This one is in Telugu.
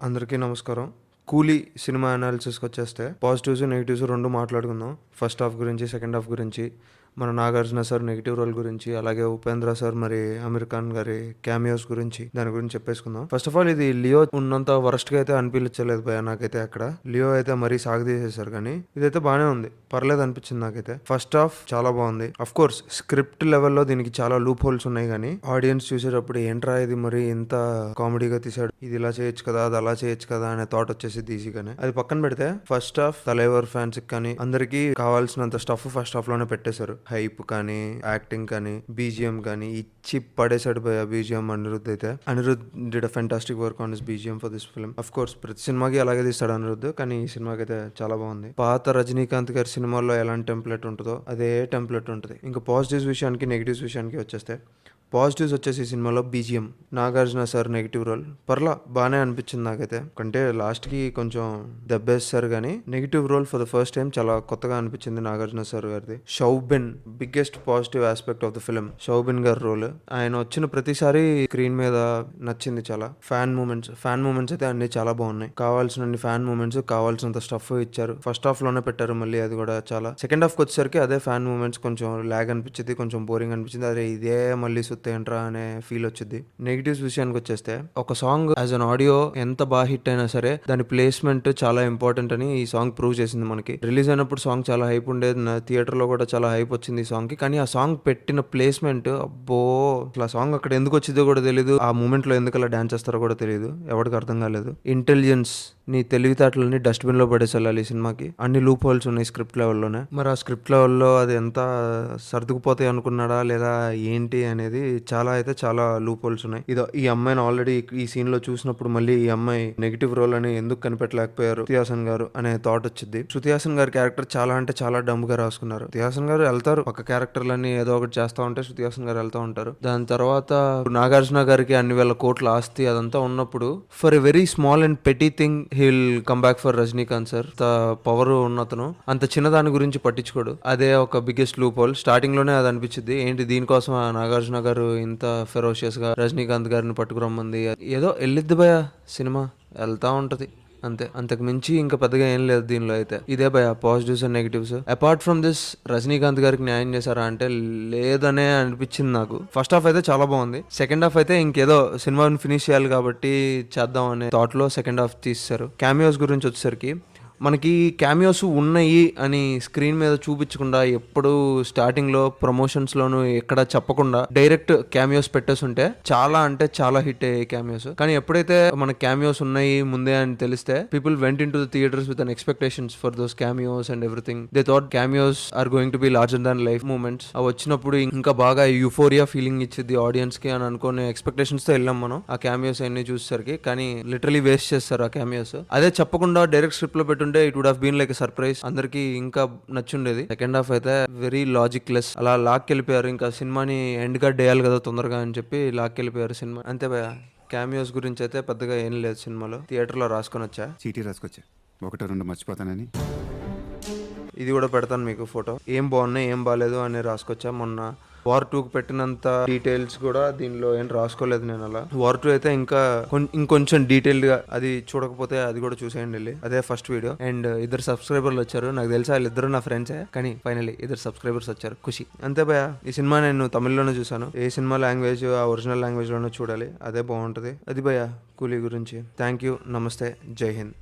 అందరికీ నమస్కారం. 'కూలీ' సినిమా అనాలిసిస్‌కొచ్చేస్తే పాజిటివ్స్, నెగెటివ్స్ 2 మాట్లాడుకుందాం. ఫస్ట్ హాఫ్ గురించి, సెకండ్ హాఫ్ గురించి, మన నాగార్జున సార్ నెగెటివ్ రోల్ గురించి, అలాగే ఉపేంద్ర సార్ మరి అమీర్ ఖాన్ గారి క్యామియోస్ గురించి, దాని గురించి చెప్పేసుకుందాం. ఫస్ట్ ఆఫ్ ఆల్ ఇది లియో ఉన్నంత వరస్ట్‌గా అయితే అనిపించలేదు భయ్యా నాకైతే అక్కడ. లియో అయితే మరీ సాగదీసేశారు కానీ ఇదైతే బాగానే ఉంది. పర్లేదు అనిపించింది నాకైతే. ఫస్ట్ హాఫ్ చాలా బాగుంది. అఫ్ కోర్స్ స్క్రిప్ట్ లెవెల్లో దీనికి చాలా లూప్ హోల్స్ ఉన్నాయి కానీ ఆడియన్స్ చూసేటప్పుడు ఏంట్రా ఇది మరి ఇంత కామెడీగా తీసాడు, ఇది ఇలా చేయొచ్చు కదా, అది అలా చేయొచ్చు కదా అనే థాట్ వచ్చేసి ఈజీగానే. అది పక్కన పెడితే ఫస్ట్ హాఫ్ తలైవర్ ఫ్యాన్స్ కానీ అందరికీ కావాల్సినంత స్టఫ్ ఫస్ట్ హాఫ్ లోనే పెట్టేశారు. హైప్ కానీ, యాక్టింగ్ కానీ, బీజిఎం కానీ ఇచ్చి పడేసాడు భయ్యా బీజిఎం అనిరుద్ధ్ అయితే. Anirudh did a fantastic work on his BGM for this film. Of course ప్రతి సినిమాకి అలాగే తీస్తాడు అనిరుద్ధ్, కానీ ఈ సినిమాకి అయితే చాలా బాగుంది. పాత రజనీకాంత్ గారి సినిమాల్లో ఎలాంటి టెంప్లెట్ ఉంటుందో అదే టెంప్లెట్ ఉంటుంది. ఇంకా పాజిటివ్స్ విషయానికి, నెగిటివ్స్ విషయానికి వచ్చేస్తే పాజిటివ్స్ వచ్చేసి ఈ సినిమాలో BGM, Nagarjuna sir negative role పర్లా బాగానే అనిపించింది నాకైతే. అంటే లాస్ట్కి కొంచెం దెబ్బేస్తారు కానీ negative role for the first time చాలా కొత్తగా అనిపించింది నాగార్జున సార్ గారిది. Soubin biggest positive aspect of the film, Soubin గారి రోల్. ఆయన వచ్చిన ప్రతిసారి స్క్రీన్ మీద నచ్చింది చాలా. ఫ్యాన్ మూమెంట్స్ అయితే అన్ని చాలా బాగున్నాయి. కావాల్సిన ఫ్యాన్ మూమెంట్స్, కావాల్సినంత స్టఫ్ ఇచ్చారు. ఫస్ట్ హాఫ్ లోనే పెట్టారు మళ్ళీ, అది కూడా చాలా. సెకండ్ హాఫ్కి వచ్చేసరికి అదే ఫ్యాన్ మూమెంట్స్ కొంచెం లాగ్ అనిపించింది, కొంచెం బోరింగ్ అనిపించింది. అదే ఇదే మళ్ళీ ఏంట్రా అనే ఫీల్ వచ్చింది. నెగిటివ్స్ విషయానికి వచ్చేస్తే ఒక సాంగ్ యాజ్ అన్ ఆడియో ఎంత బాగా హిట్ అయినా సరే దాని ప్లేస్మెంట్ చాలా ఇంపార్టెంట్ అని ఈ సాంగ్ ప్రూవ్ చేసింది మనకి. రిలీజ్ అయినప్పుడు సాంగ్ చాలా హైప్ ఉండేది, థియేటర్ లో కూడా చాలా హైప్ వచ్చింది ఈ సాంగ్ కి. కానీ ఆ సాంగ్ పెట్టిన ప్లేస్మెంట్ అబ్బో, అసలు ఆ సాంగ్ అక్కడ ఎందుకు వచ్చిందో కూడా తెలియదు, ఆ మూమెంట్ లో ఎందుకు అలా డాన్స్ చేస్తారో కూడా తెలియదు, ఎవరికి అర్థం కాలేదు. ఇంటెలిజెన్స్ నీ తెలివితేటలని డస్ట్బిన్ లో పడేసేయాలి ఈ సినిమాకి. అన్ని లూప్ హోల్స్ ఉన్నాయి స్క్రిప్ట్ లెవెల్లోనే. మరి ఆ స్క్రిప్ట్ లెవెల్లో అది ఎంత సర్దుకుపోతాయి అనుకున్నాడా లేదా ఏంటి అనేది చాలా లూప్ హోల్స్ ఉన్నాయి. ఈ అమ్మాయిని ఆల్రెడీ ఈ సీన్ లో చూసినప్పుడు మళ్ళీ ఈ అమ్మాయి నెగిటివ్ రోల్ అని ఎందుకు కనిపెట్టలేకపోయారు శృతి హాసన్ గారు అనే థాట్ వచ్చింది. శృతి హాసన్ గారి క్యారెక్టర్ చాలా అంటే చాలా డమ్ గా రాసుకున్నారు. శృతి హాసన్ గారు వెళ్తారు పక్క క్యారెక్టర్లని ఏదో ఒకటి చేస్తా ఉంటే శృతి హాసన్ గారు వెళ్తా ఉంటారు. దాని తర్వాత నాగార్జున గారికి అన్ని వేల కోట్ల ఆస్తి అదంతా ఉన్నప్పుడు for a very small and petty thing he'll come back for Rajinikanth sir. Power ఉన్నతను అంత చిన్నదాని గురించి పట్టించుకోడు. అదే ఒక బిగ్గెస్ట్ లూప్ హోల్. స్టార్టింగ్ లోనే అది అనిపించింది, ఏంటి దీనికోసం నాగార్జున గారు ఇంత ఫెరోషియస్ గా రజనీకాంత్ గారిని పట్టుకురమ్మంది. ఏదో వెళ్ళిద్ది భయ సినిమా, వెళ్తా ఉంటది అంతే, అంతకు మించి ఇంకా పెద్దగా ఏం లేదు దీనిలో అయితే. ఇదే భయ positives and negatives. Apart from this Rajinikanth గారికి న్యాయం చేశారా అంటే లేదనే అనిపించింది నాకు. ఫస్ట్ హాఫ్ అయితే చాలా బాగుంది. సెకండ్ హాఫ్ అయితే ఇంకేదో సినిమాని ఫినిష్ చేయాలి కాబట్టి చేద్దాం అనే థాట్ లో సెకండ్ హాఫ్ తీశారు. క్యామియోస్ గురించి వచ్చేసరికి మనకి క్యామియోస్ ఉన్నాయి అని స్క్రీన్ మీద చూపించకుండా ఎప్పుడు స్టార్టింగ్ లో ప్రమోషన్స్ లోను ఎక్కడ చెప్పకుండా డైరెక్ట్ క్యామియోస్ పెట్టేసి ఉంటే చాలా అంటే చాలా హిట్ అయ్యాయి క్యామియోస్. కానీ ఎప్పుడైతే మన క్యామియోస్ ఉన్నాయి ముందే అని తెలిస్తే people went in to the theaters with an expectations for those cameos and everything. They thought cameos are going to be larger than life moments. అవి వచ్చినప్పుడు ఇంకా బాగా యూఫోరియా ఫీలింగ్ ఇచ్చింది ఆడియన్స్ కి అని అనుకునే ఎక్స్పెక్టేషన్స్ తో వెళ్ళాం మనం ఆ క్యామియోస్ అన్ని చూసేసరికి. కానీ లిటరలీ వేస్ట్ చేస్తారు ఆ క్యామియోస్. అదే చెప్పకుండా డైరెక్ట్ స్క్రిప్ట్ లో పెట్టుంటే it would have been like a surprise, అందరికి ఇంకా నచ్చుండేది. సెకండ్ హాఫ్ అయితే వెరీ లాజిక్ లెస్, అలా లాక్కెళ్ళిపోయారు. ఇంకా సినిమాని ఎండ్ కార్డ్ వేయాలి కదా తొందరగా అని చెప్పి లాక్కెళ్ళిపోయారు సినిమా. అంతే భయ. క్యామియోస్ గురించి అయితే పెద్దగా ఏం లేదు సినిమాలో. థియేటర్ లో రాసుకొని వచ్చా, చీటీ రాసుకొచ్చా, 1-2 మర్చిపోతానని. ఇది కూడా పెడతాను మీకు ఫోటో. ఏం బాగున్నాయి ఏం బాగాలేదు అని రాసుకొచ్చా. మొన్న వార్ 2కి పెట్టినంత డీటెయిల్స్ కూడా దీనిలో ఏం రాసుకోలేదు నేను. అలా వార్ 2 అయితే ఇంకా ఇంకొంచెం డీటెయిల్డ్ గా, అది చూడకపోతే అది కూడా చూసేయండి వెళ్ళి. అదే ఫస్ట్ వీడియో. అండ్ 2 సబ్స్క్రైబర్లు వచ్చారు. నాకు తెలుసా వాళ్ళిద్దరు నా ఫ్రెండ్సే, కానీ ఫైనల్లీ 2 సబ్స్క్రైబర్స్ వచ్చారు. ఖుషి అంతే భయ. ఈ సినిమా నేను తమిళ్లోనే చూసాను. ఏ సినిమా లాంగ్వేజ్ ఆ ఒరిజినల్ లాంగ్వేజ్ లోనే చూడాలి, అదే బాగుంటది. అది భయ కూలీ గురించి. థ్యాంక్ యూ, నమస్తే, జై హింద్.